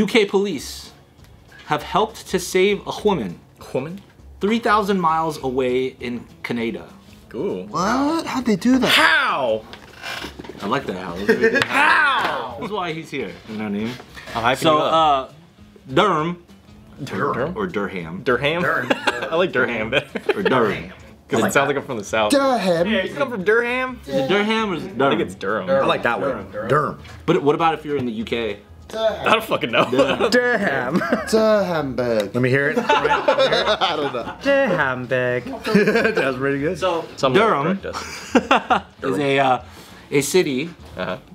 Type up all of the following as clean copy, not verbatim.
UK police have helped to save a woman. 3,000 miles away in Canada. Cool. What? How'd they do that? How? I like that how. How? That's why he's here. You know what I mean? I'm hyping So, you up. Durham. Durham? Or Durham. Durham? I like Durham better. Or Durham. Because it sounds like I'm from the South. Durham. Yeah, you come from Durham? Is it Durham or is it Durham? I think it's Durham. Durham. I like that one. Durham. But what about if you're in the UK? I don't fucking know. Durham. Hamburg. Let me hear it. I don't know. Hamburg. That was pretty good. So Someone Durham correct us. is a city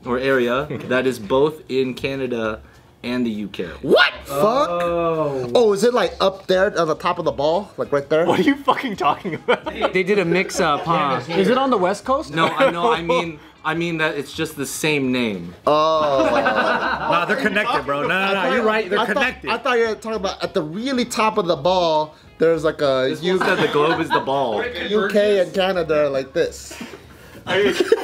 or area that is both in Canada and the UK. What? Fuck. Oh, is it like up there on the top of the ball? Like right there? What are you fucking talking about? They did a mix-up, huh? Is it on the West Coast? No, I know. I mean that it's just the same name. Oh. No, they're connected, bro. No, you're right. They're connected. I thought you were talking about at the really top of the ball, there's like a You said the globe is the ball. UK and Canada like this.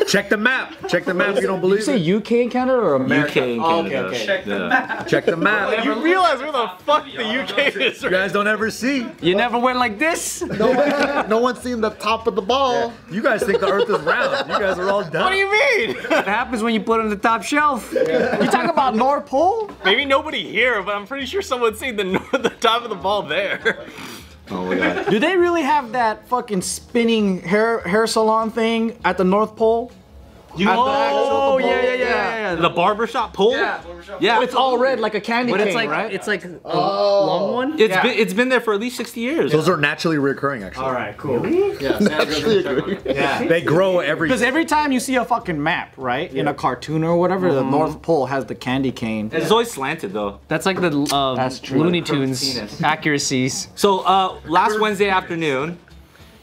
Check the map. Check the map if you don't believe Did you say UK and Canada or America? UK and Canada. okay. Check the map. Check the map. You realize where the fuck the UK is, You guys don't ever see. You never went like this? No one's seen the top of the ball. You guys think the earth is round. You guys are all dumb. What do you mean? What happens when you put it on the top shelf? You talking about North Pole? Maybe nobody here, but I'm pretty sure someone's seen the top of the ball there. Oh my god. Do they really have that fucking spinning hair salon thing at the North Pole? Oh, yeah. The barbershop pole? Yeah. It's all red like a candy But cane, it's like right? it's like a long one. It's been there for at least 60 years. Those are naturally recurring, actually. All right, cool. Actually agree. They grow every. Because every time you see a fucking map, right, in a cartoon or whatever, the North Pole has the candy cane. It's always slanted though. That's like the That's true. Looney Tunes accuracies. So last Wednesday afternoon,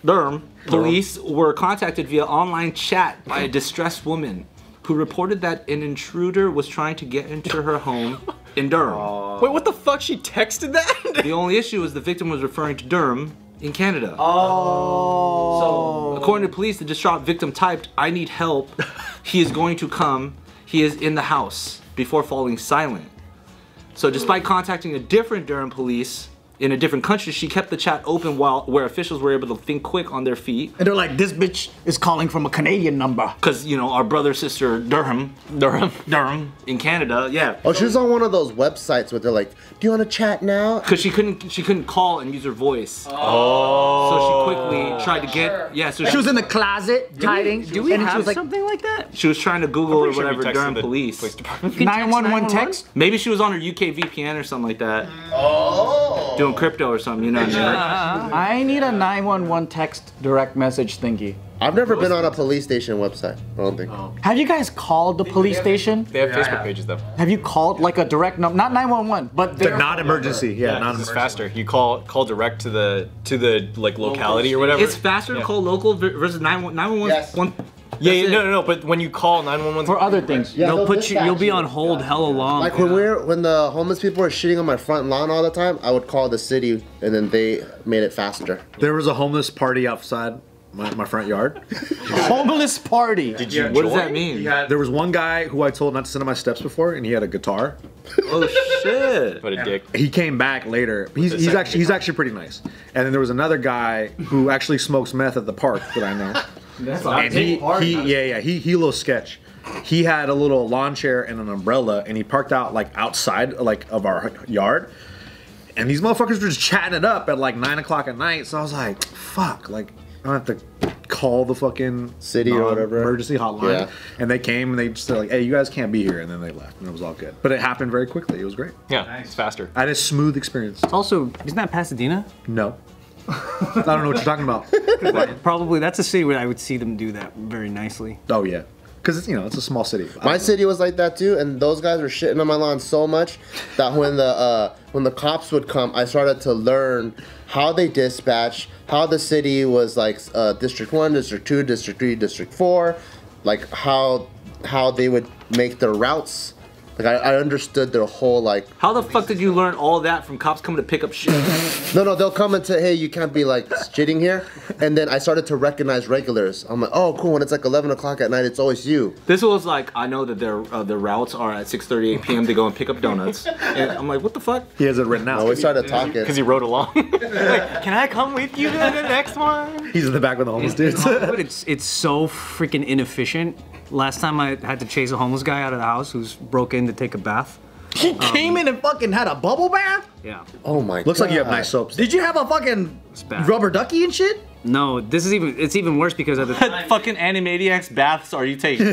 Durham police were contacted via online chat by a distressed woman who reported that an intruder was trying to get into her home in Durham. Wait, what the fuck? She texted that? The only issue is the victim was referring to Durham in Canada. Oh. So, according to police, the distraught victim typed, "I need help. He is going to come. He is in the house," before falling silent. So despite contacting a different Durham police in a different country, she kept the chat open where officials were able to think quick on their feet. And they're like, this bitch is calling from a Canadian number. Cause you know our brother sister Durham in Canada, yeah. Oh, she was on one of those websites where they're like, "Do you want to chat now?" Cause she couldn't call and use her voice. Oh. So she quickly tried to get So She was in the closet hiding. Do we and she have was like, something like that? she was trying to Google or Pretty sure we whatever texted Durham the police. department. 911 text? Maybe she was on her UK VPN or something like that. Doing crypto or something, you know what I mean? I need a 911 text direct message thingy. I've never been on a police station website. I don't think. Have you guys called the police station? They have Facebook pages though. Have you called like a direct number? Not 911, but They're not emergency. Yeah, not It's emergency. faster. You call direct to the like locality or whatever. It's faster to call local versus 911. Yes. Yeah, no. But when you call 911 for other things. Yeah, they'll You'll be on hold hella long. Like when the homeless people were shitting on my front lawn all the time, I would call the city and then they made it faster. There was a homeless party outside my front yard. Homeless party. Did you What does join? that mean? There was one guy who I told not to sit on my steps before, and he had a guitar. Oh shit. What a dick. He came back later. He's actually pretty nice. And then there was another guy who actually smokes meth at the park that I know. And he a little sketch. He had a little lawn chair and an umbrella, and he parked out like outside like of our yard. And these motherfuckers were just chatting it up at like 9 o'clock at night. So I was like, fuck, like I don't have to call the fucking City or whatever. emergency hotline. Yeah. And they came and they just said like, hey, you guys can't be here, and then they left, and it was all good. But it happened very quickly. It was great. Yeah, it's faster. I had a smooth experience. Also, isn't that Pasadena? No. I don't know what you're talking about. Probably, that's a city where I would see them do that very nicely. Oh yeah, because it's it's a small city. My city was like that too, and those guys were shitting on my lawn so much that when the cops would come, I started to learn how they dispatch, how the city was like District 1, District 2, District 3, District 4, like how they would make their routes. Like I understood their whole like. How the fuck did you learn all that from cops coming to pick up shit? No, they'll come and say, hey, you can't be like shitting here. And then I started to recognize regulars. I'm like, oh, cool. When it's like 11 o'clock at night, it's always you. This was like, I know that their routes are at 6:38 p.m. They go and pick up donuts. And I'm like, what the fuck? He has it written out. Oh, we started talking. Because he rode along. Like, can I come with you to the next one? He's in the back with the homeless dudes. It's so freaking inefficient. Last time I had to chase a homeless guy out of the house who's broke in to take a bath. He came in and fucking had a bubble bath? Yeah. Oh my god. Looks like you have nice soaps. Did you have a fucking bad. rubber ducky and shit? No, it's even worse because at the time. Fucking Animaniacs baths are you taking?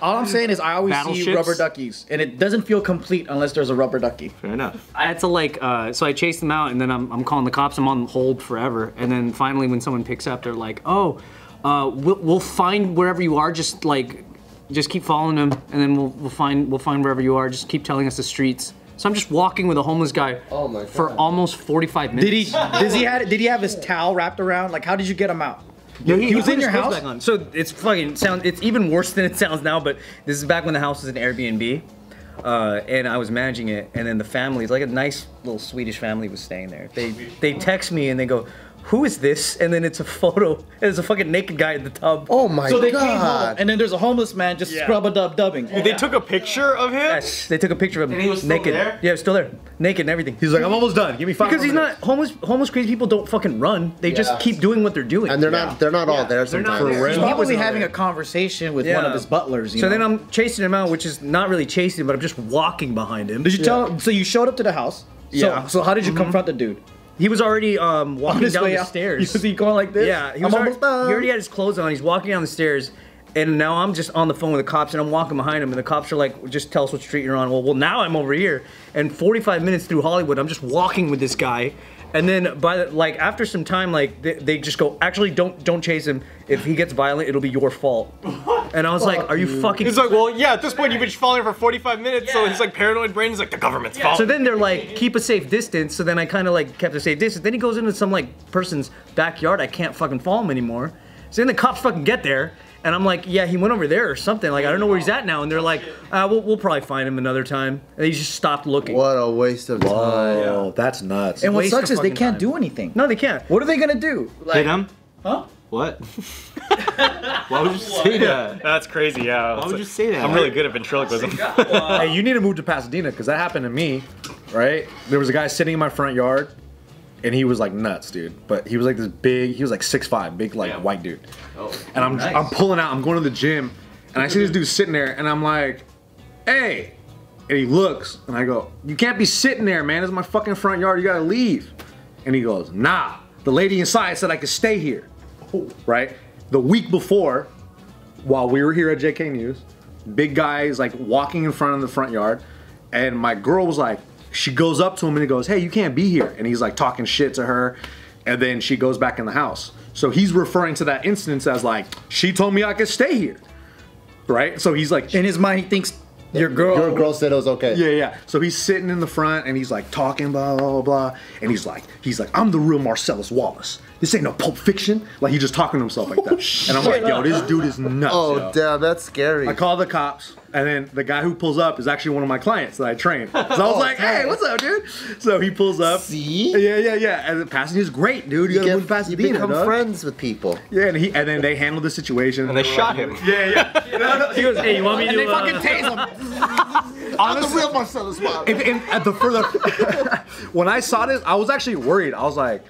All I'm saying is I always see Battleships? rubber duckies, and it doesn't feel complete unless there's a rubber ducky. Fair enough. I had to like, so I chased them out and then I'm calling the cops. I'm on hold forever. And then finally when someone picks up, they're like, oh, we'll find wherever you are. Just keep following them, and then we'll find wherever you are. Just keep telling us the streets. So I'm just walking with a homeless guy for almost 45 minutes. Did he have his towel wrapped around? Like, how did you get him out? Yeah, he was put in your his clothes house? back on. So it's even worse than it sounds now. But this is back when the house was an Airbnb, and I was managing it. And then the family, like a nice little Swedish family, was staying there. They text me and they go, who is this? And then it's a photo. It's a fucking naked guy in the tub. Oh my god. So they came home, and then there's a homeless man just scrub-a-dub-dubbing. They took a picture of him? Yes, they took a picture of him And he was still naked. there? Yeah, he was still there, naked and everything. He's like, I'm almost done. Give me 5 Because he's minutes. not homeless crazy people don't fucking run. They just keep doing what they're doing. And they're not all there sometimes. He's probably having a conversation with one of his butlers. You So know? then I'm chasing him out, which is not really chasing, but I'm just walking behind him. Did you tell him? So you showed up to the house. Yeah. So how did you confront the dude? He was already On walking his down way the out? stairs. Was he going like this? Yeah, he I'm was almost done. he already had his clothes on. He's walking down the stairs, and now I'm just on the phone with the cops, and I'm walking behind him, and the cops are like, "Just tell us what street you're on." Well, now I'm over here, and 45 minutes through Hollywood, I'm just walking with this guy, and then after some time, like they just go, "Actually, don't chase him. If he gets violent, it'll be your fault." And I was like, "Are you fucking?" He's like, well, yeah, at this point you've been following for 45 minutes, so his like paranoid brain is like, the government's fault. So then they're like, keep a safe distance. So then I kind of like kept a safe distance. Then he goes into some like person's backyard. I can't fucking follow him anymore. So then the cops fucking get there. And I'm like, yeah, he went over there or something. Like, I don't know where he's at now. And they're like, we'll probably find him another time. And he just stopped looking. What a waste of time. Oh, that's nuts. And what Waste sucks of is they fucking can't time. do anything. No, they can't. What are they gonna do? Hit him? Huh? What? Why would you say that? That's crazy, yeah. Why would you say that? I'm really good at ventriloquism. Hey, you need to move to Pasadena because that happened to me, right? There was a guy sitting in my front yard, and he was like nuts, dude. But he was like this big, he was like 6'5", big like white dude. And I'm pulling out, I'm going to the gym, and I see this dude sitting there, and I'm like, hey. And he looks, and I go, you can't be sitting there, man. This is my fucking front yard. You gotta leave. And he goes, nah. The lady inside said I could stay here. Right? The week before, while we were here at JK News, big guy is like walking in front of the front yard, and my girl was like, she goes up to him and he goes, hey, you can't be here. And he's like talking shit to her, and then she goes back in the house. So he's referring to that instance as like, she told me I could stay here. Right? So he's like, In his mind, he thinks your girl said it was okay. yeah. So he's sitting in the front and he's like talking blah blah blah, and he's like, I'm the real Marcellus Wallace. This ain't no Pulp Fiction. Like he's just talking to himself like that. And I'm like, yo, this dude is nuts. Oh, yo. damn, that's scary. I call the cops, and then the guy who pulls up is actually one of my clients that I train. So I was like, hey, what's up, dude? So he pulls up. See? Yeah. And Pasadena's great, dude. You gotta move to You Pasadena, become dog. friends with people. Yeah, and then they handle the situation. And they shot him. Yeah. He goes, hey, you want me to? And they fucking tase him. I'm the real Marcellus Wallace. At the further, when I saw this, I was actually worried. I was like,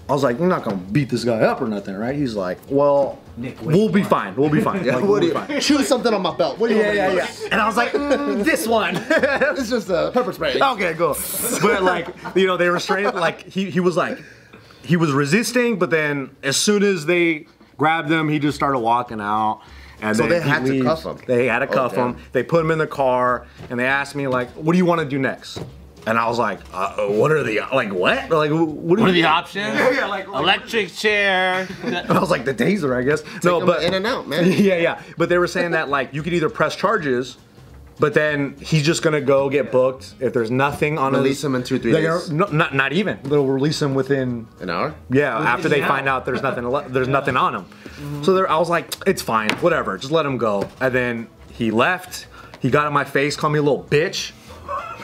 you're not gonna beat this guy up or nothing, right? He's like, well, we'll be fine. We'll be fine. Yeah, Like, what we'll do be you, fine. choose something on my belt. What do you want me to do? And I was like, this one. It's just a pepper spray. Okay, cool. But like, you know, they restrained. Like he was resisting, but then as soon as they grabbed him, he just started walking out. And So then they he had to leaves. cuff him. They had to cuff damn. him. They put him in the car, and they asked me like, "What do you want to do next?" And I was like, "What are the like what? Like what What are the you-" options? Electric chair. And I was like, "The taser, I guess." No, Take 'em but in and out, man. yeah. But they were saying that like you could either press charges, but then he's just gonna go get booked if there's nothing on Release his, him in 2-3 they're days. gonna- no, not even. They'll release him within. An hour? Yeah, after they find out there's nothing on him. So I was like, it's fine, whatever, just let him go. And then he left. He got in my face, called me a little bitch,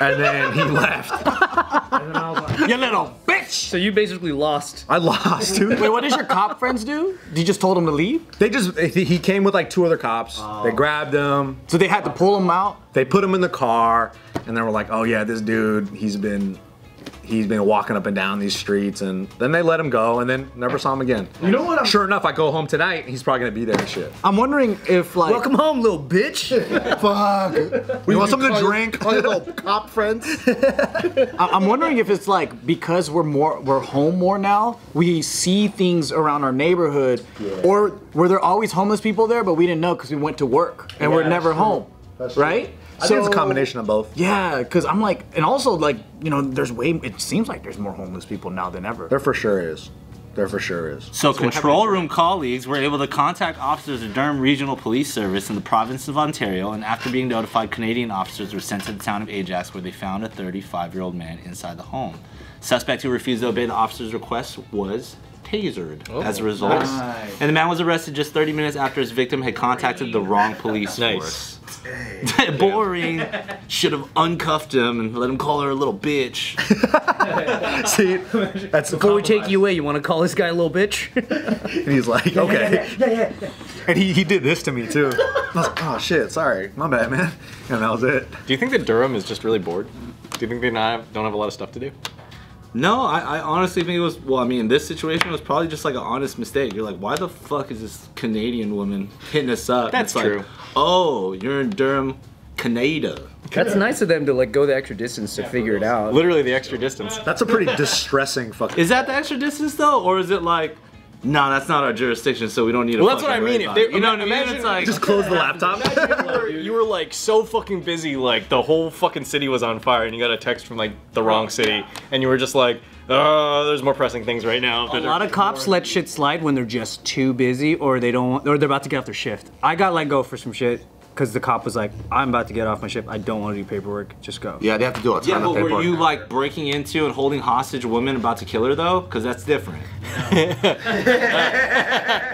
and then he left. And then I was like, You little bitch. bitch. So you basically lost. I lost, dude. Wait, what did your cop friends do? You just told them to leave? He came with like 2 other cops. They grabbed him. So they had to pull him out? They put him in the car, and they were like, "Oh yeah, this dude, he's been walking up and down these streets," and then they let him go, and then never saw him again. You know what? Sure enough, I go home tonight, and he's probably gonna be there and shit. I'm wondering if like... Welcome home, little bitch. Fuck. You want something to drink? Call your little cop friends. I'm wondering if it's like because we're home more now, we see things around our neighborhood, or were there always homeless people there, but we didn't know because we went to work and we're never home, right? I think it's a combination of both. Yeah, because I'm like, and also like, you know, it seems like there's more homeless people now than ever. There for sure is. There for sure is. So control room colleagues were able to contact officers of Durham Regional Police Service in the province of Ontario, and after being notified, Canadian officers were sent to the town of Ajax, where they found a 35-year-old man inside the home. Suspect who refused to obey the officer's request was tasered as a result. And the man was arrested just 30 minutes after his victim had contacted the wrong police force. Boring. Should have uncuffed him and let him call her a little bitch. See, that's Before we take you away, you want to call this guy a little bitch? And he's like, okay. Yeah. And he did this to me too. I was like, oh shit, sorry, my bad, man. And that was it. Do you think that Durham is just really bored? Do you think they don't have a lot of stuff to do? No, I honestly think it was, well, I mean, in this situation, it was probably just like an honest mistake. You're like, why the fuck is this Canadian woman hitting us up? That's it's true. Like, oh, you're in Durham, Canada. That's nice of them to like go the extra distance to figure it out. Literally the extra distance. That's a pretty distressing fucking. Is that the extra distance though? Or is it like, no, that's not our jurisdiction, so we don't need to Well, that's what I mean. If they, you know what I mean? imagine, It's like, Just close the laptop. you were like so fucking busy, like the whole fucking city was on fire, and you got a text from like the wrong city, and you were just like, oh, there's more pressing things right now. A lot of cops let shit slide when they're just too busy or they don't, or they're about to get off their shift. I got let go for some shit because the cop was like, I'm about to get off my shift. I don't want to do paperwork. Just go. Yeah, they have to do a ton yeah, of but paperwork. were you like breaking into and holding hostage a woman about to kill her though? Because that's different.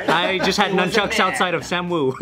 I just had nunchucks outside of Samwoo.